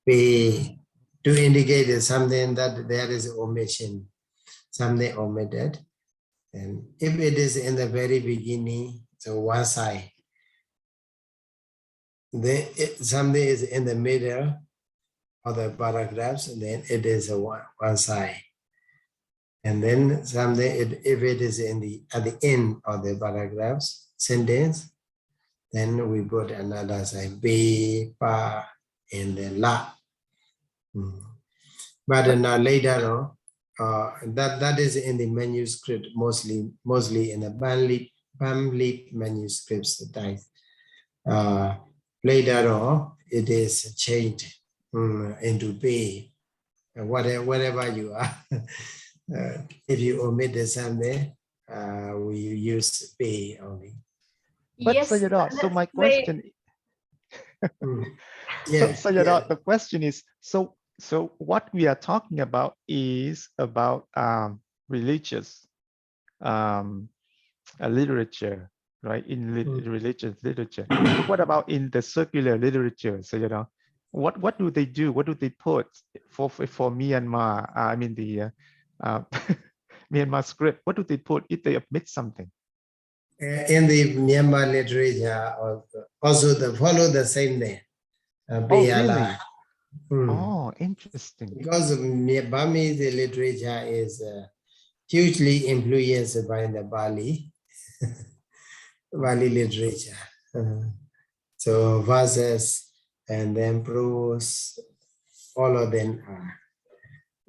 pay to indicate something that there is omission, something omitted. And if it is in the very beginning, so one side. Then something is in the middle of the paragraphs, and then it is one side. And then something, if it is at the end of the paragraphs, sentence, then we put another side, be, pa, and then la. But now later on, that is in the manuscript, mostly in the pamphlet manuscripts. Later on, it is changed into be, whatever you are. If you omit something, we use be only. But Yes, Sayadaw, so my question. So Sayadaw, the question is, so what we are talking about is about religious literature, right? In religious literature. But what about in the secular literature, Sayadaw? What do they do? What do they put for Myanmar? I mean the Myanmar script. What do they put if they omit something? In the Myanmar literature, also follow the same name. Payala. Oh, interesting. Because Burmese literature is hugely influenced by the Bali literature. So verses and then prose, all of them are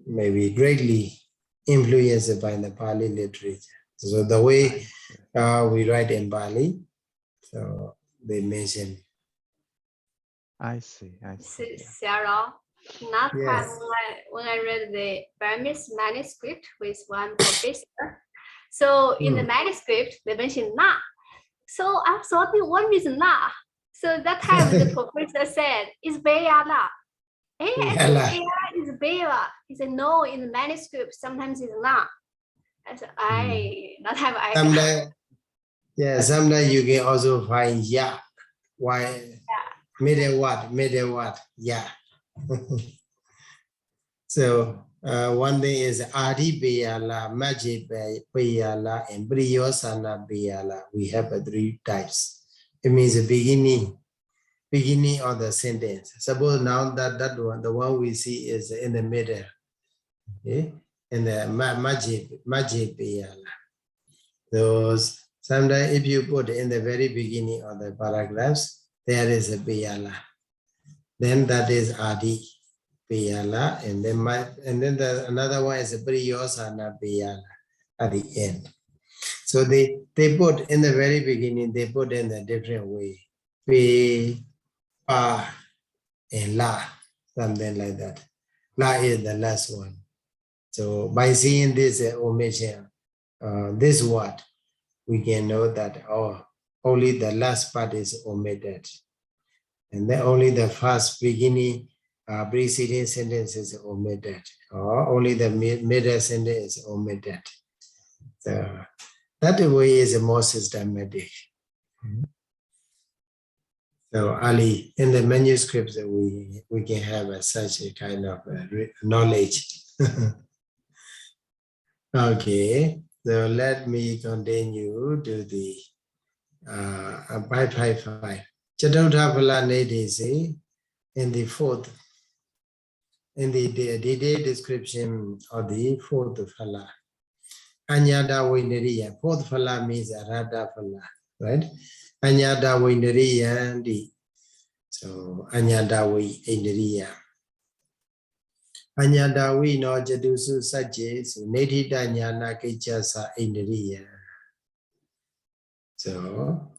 maybe greatly influenced by the Pali literature. So the way we write in Bali, so they mention. I see. Sarah, last Yes. time when I read the Burmese manuscript with one professor, so in the manuscript they mentioned na. So I thought what means na? So that time the professor said it's Bayala. Hey, I think Bayala is Bayala. He said no, in the manuscript sometimes it's na. I said that time I Sometimes you can also find ya. Why? Middle what? Yeah. So one thing is Adi Bayala, Maji Bayala, and Briyosana Bayala. We have 3 types. It means the beginning of the sentence. Suppose now that one, the one we see is in the middle. Okay? And the Maji Bayala. Those sometimes if you put in the very beginning of the paragraphs, there is a Bayala. Then that is Adi Bayala, and then another one is a Priyosana Bayala at the end. So they put in the very beginning, they put in a different way. Pe, pa, and la, something like that. La is the last one. So by seeing this omission, this word, we can know that only the last part is omitted. And then only the first beginning preceding sentence is omitted, or only the middle sentence is omitted. So that way is more systematic. So Ali, in the manuscripts, we can have such a kind of knowledge. Okay, so let me continue to the 555. Cittuppādakaṇḍaṃ Nidhi, in the fourth, in the detailed description of the fourth phala. Anyada Vainariya. Fourth phala means Arhata phala, right? Anyada Vainariya. So Anyada Vainariya. Anyada we no Jadusu Sajjes, Nedhita Jnana Kejasa Indriya. So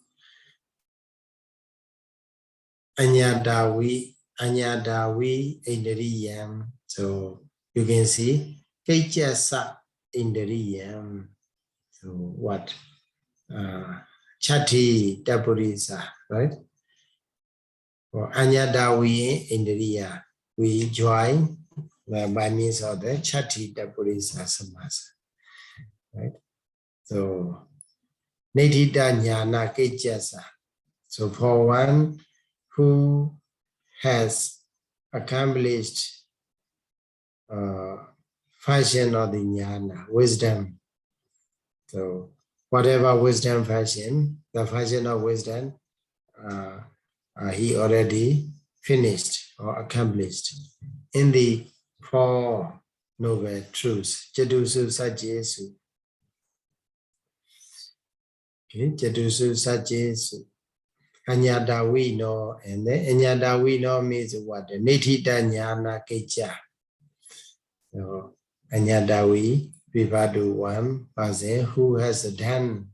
Anyadawi Indriyam. So you can see Kejasa Indriyam. So what? Chati Tapurisa, right? For Anyadawi Indriya, we join by means of the Chati Tapurisa Samasa, right? So Nedhita Jnana Kejasa. So for one who has accomplished function of the jnana, wisdom. So whatever wisdom function, the function of wisdom, he already finished or accomplished in the 4 noble truths. Jatusu Sajjesu. Okay, Jatusu Sajjesu. Anyadawi no, and then Anyadawi no means what? Nedhita Jnana Keja. So Anyadawi, Vivadu 1 person who has done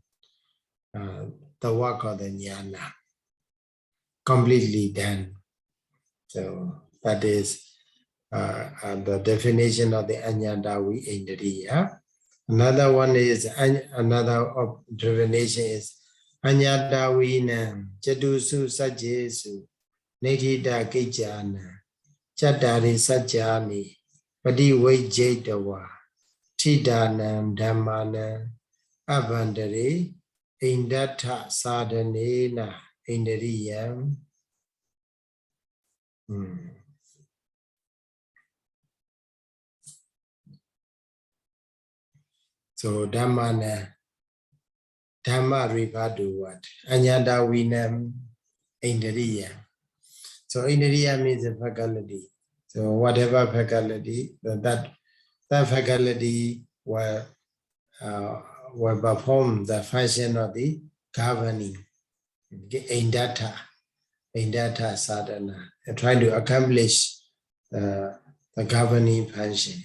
the work of the jnana, completely done. So that is the definition of the Anyadawi Indriya. Another one is, another definition is Anyadawinam Jatusu Sajjesu Nedhita Kejana Chattari Sajjani Padi Vajjetawa Thidanam Dhammanam Abhandare Indatha Sadhanena Indriyam. So Dhammana Dhamma Rivadu what? Anyadawinam Indriya. So Indriya means a faculty. So whatever faculty, that faculty will perform the function of the governing. Indata sadhana, trying to accomplish the governing function.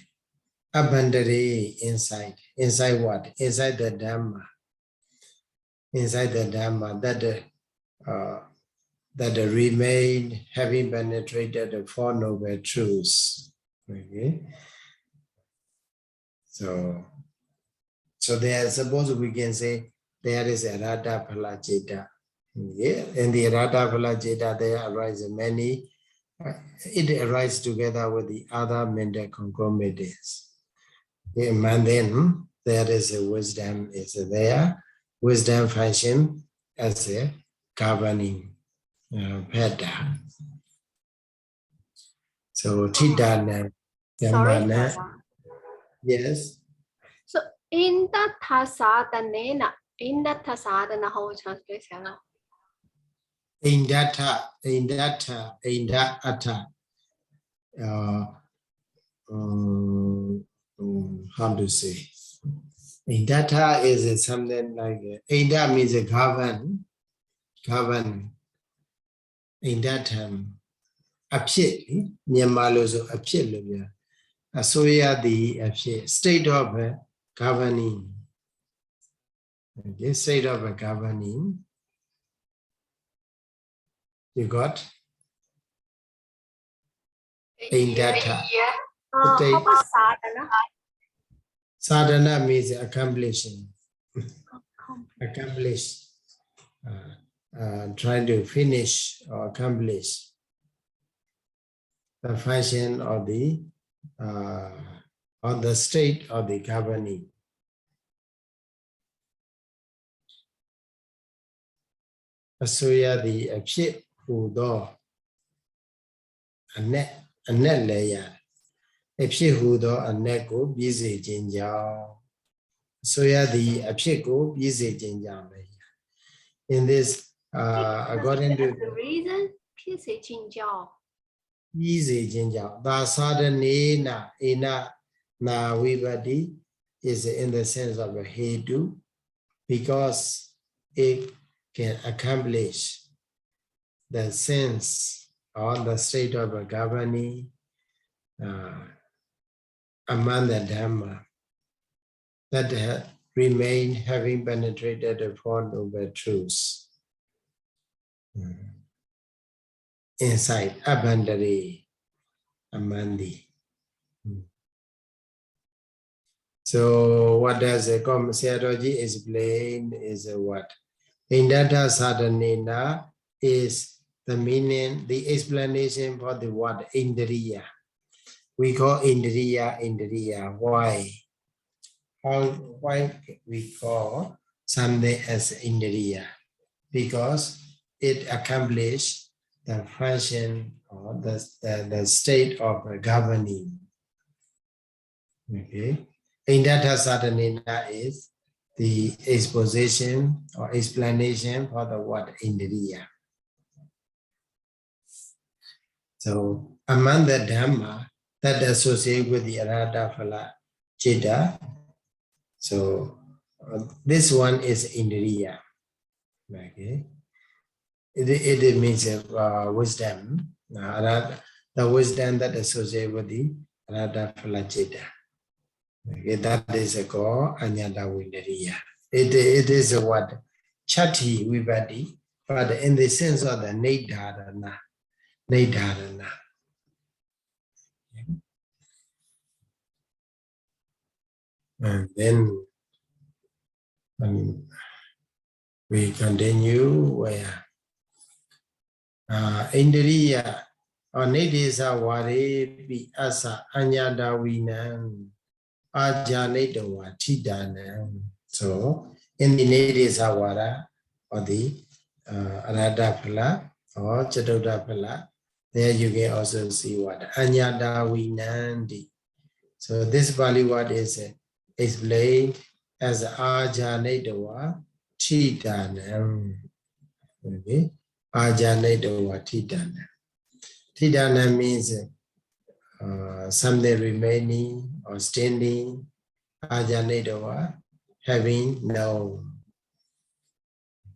Abandare inside what? Inside the Dhamma. Inside the Dhamma that remain having penetrated the Four Noble Truths. Okay. So there, suppose we can say there is a Radha Phala Citta. Yeah, in the Radha Phala Citta there arise many. It arises together with the other mental concomitants. And then there is a wisdom is there. Wisdom function as a governing pattern. So Tidana, Sorry, yes. So Indatta sadhana, how translation? Indata, how to say? Indata is something like Inda means a govern. Indata appear, Nyamalozo appear. Asoya the appear state of governing. Okay, state of governing. You got? Indata. How about sadhana? Sadhana means accomplishing. Accomplish. Trying to finish or accomplish the function of the on the state of the governing. Asuya the apshit hudo a net layer. Apshit hudo a neko busy jinja. Soya the apshiko busy jinja. In this according to the reason, easy jinjao. Easy jinjao. The sadhana ina na vivadi is in the sense of a hedu because it can accomplish the sense or the state of a governing among the Dhamma that remain having penetrated the Four Noble Truths. Inside abandari amandi. So what does the Sayadaw explain is what? Indata sadhanena is the meaning, the explanation for the word indriya. We call indriya. Why? Why we call something as indriya? Because it accomplishes the function or the state of governing. Okay. Indata sadhanena is the exposition or explanation for the word indriya. So among the Dhamma that associate with the Radha Phala Citta, so this one is indriya. Okay. It means wisdom, the wisdom that associates with the Radha Phala Citta. Okay, that is called Anyata Vindariya. It is a word, Chati Vibhati, but in the sense of the Nidharana. And then we continue where Indriya or Nidisa Varepi Asa Anyata Vinam Ajanetawa Tidana. So in the Nidisa Vara or the Radha Phala or Chattotta Phala, there you can also see what Anyata Vinandi. So this Pali word is explained as Ajanetawa Tidana. Okay. Ajanetawa Tidana. Tidana means something remaining or standing. Ajanetawa, having no.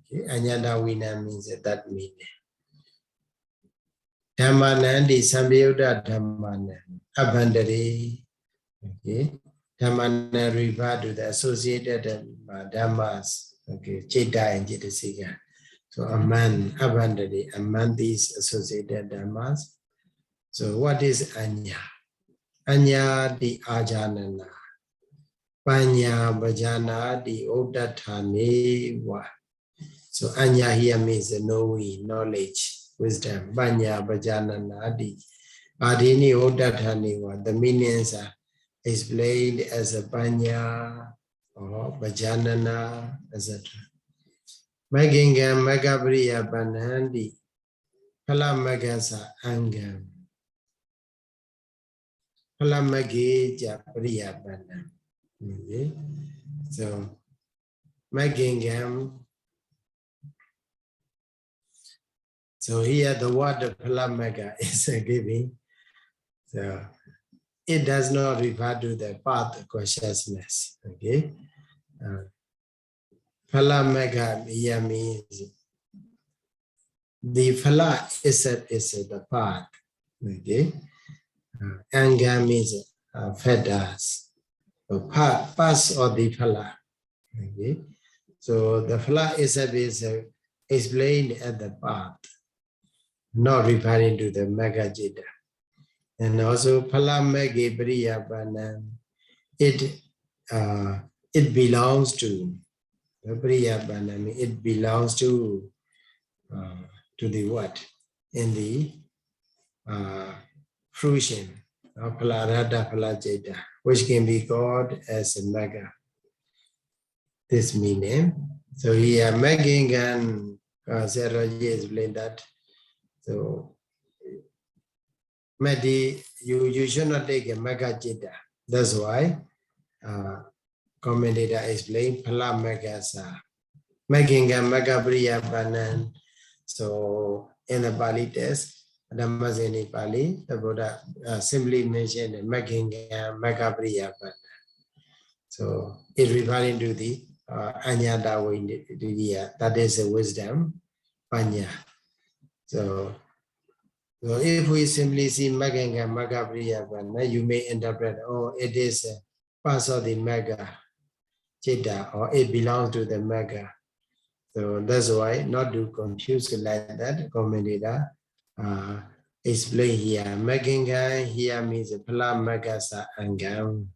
Okay. Anyada Vina means that meaning. Dhammanandi Samyuddha Dhammana Abhandari. Okay. Dhammana refer to the associated dhammas. Okay. Chitta and Chittasika. So a man abhandari, a man these associated dhammas. So what is Anya? Anya di ajanana. Panya bhajana di odatane wa. So Anya here means knowing, knowledge, wisdom. Panya bhajanana di adini odatane wa. The meanings are explained as a panya or bhajanana, etc. Magingam magabriya banandi. Phala magasa angam. Phala magija priya banam. Okay. So, Magingam. So here the word Phalamaga is giving. So it does not refer to the path of consciousness. Okay. Phalamaga here means the phala is the path. Okay. Anga means fetters. Pass or the phala. Okay. So the phala is explained at the path, not referring to the Magajita. And also phala magi priya banam. It belongs to the priya banam. It belongs to the what? In the fruition of phalarada phalajita, which can be called as a mega. This meaning. So here Magingan Sayadaw explained that. So Medi, you should not take a mega jita. That's why commentator explained Phala Megasa. Magingan Magabriya Banan. So in the Pali text, Dhammasaṅgaṇīpāḷi, the Buddha simply mentioned Magingan Magabriya Banan. So it's referring to the Anyada Vidiya, that is a wisdom, Panya. So if we simply see Maganga Magabriya Vana, you may interpret, oh, it is a part of the Mega Chitta, or it belongs to the Mega. So that's why not to confuse like that. Commentator explain here. Maganga here means Phala Magasa Angam.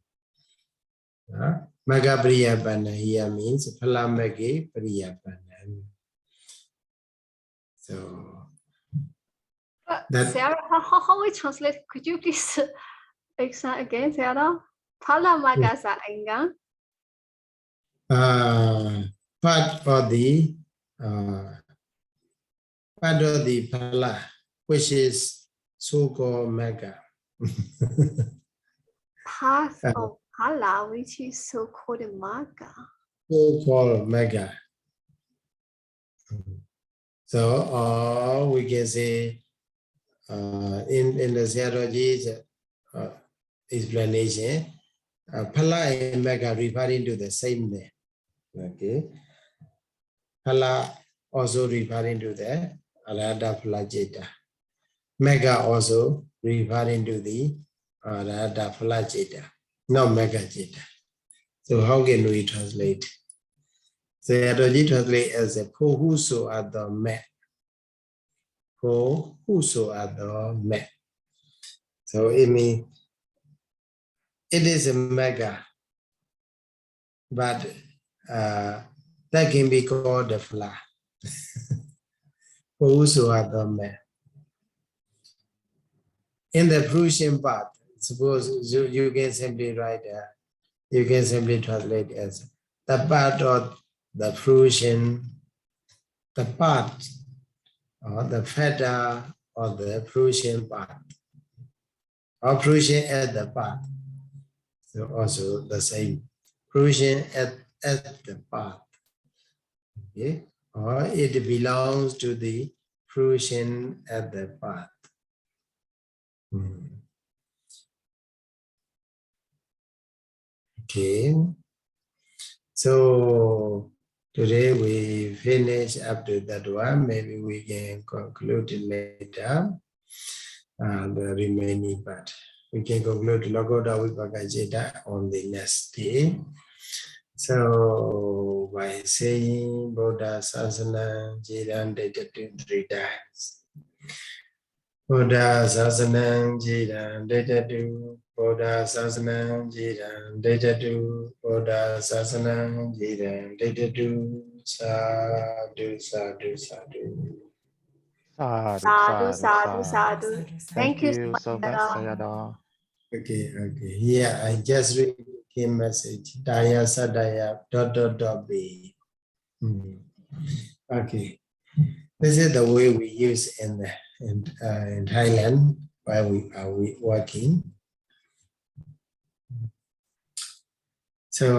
Magabriya Vana here means Phala Magi Priya Vana. So that, Sarah, how we translate? Could you please explain again, Sarah? Phala magasa angam. Part of the phala, which is so-called mega. Part of phala, which is so-called maga. So-called mega. So, we can say in the Sayadaw's explanation, phala and mega referring to the same name. Okay. Phala also referring to the Arahata Phalajita. Mega also referring to the Arahata Phalajita, not Mega Jita. So how can we translate? So Sayadaw translate as a po whoso at the me. Po whoso at the me. So it means it is a mega, but that can be called the phala. Po whoso at the me. In the fruition part, suppose you can simply write, you can simply translate as the part of the fruition, the part or the fetter of the fruition part, or fruition at the part. So also the same, fruition at the part. Okay, or it belongs to the fruition at the part. Okay. So today we finish up to that one. Maybe we can conclude it later. The remaining part. We can conclude lokuttaravipāka-paṭhamamaggavipākā on the next day. So by saying Buddha Sasana Jiran Dayatatu 3 times. Buddha Sasana Jiran Dayatatu, Buddha Sasana Jiran Dayatatu, Buddha Sasana Jiran Dayatatu, Sadhu, Sadhu, Sadhu. Sadhu, Sadhu, sadhu, sadhu. Thank you so much, so much, Sayadaw. Okay. Here I just read a message. Daya Sadaya ... B. Okay. This is the way we use in Thailand while we are working.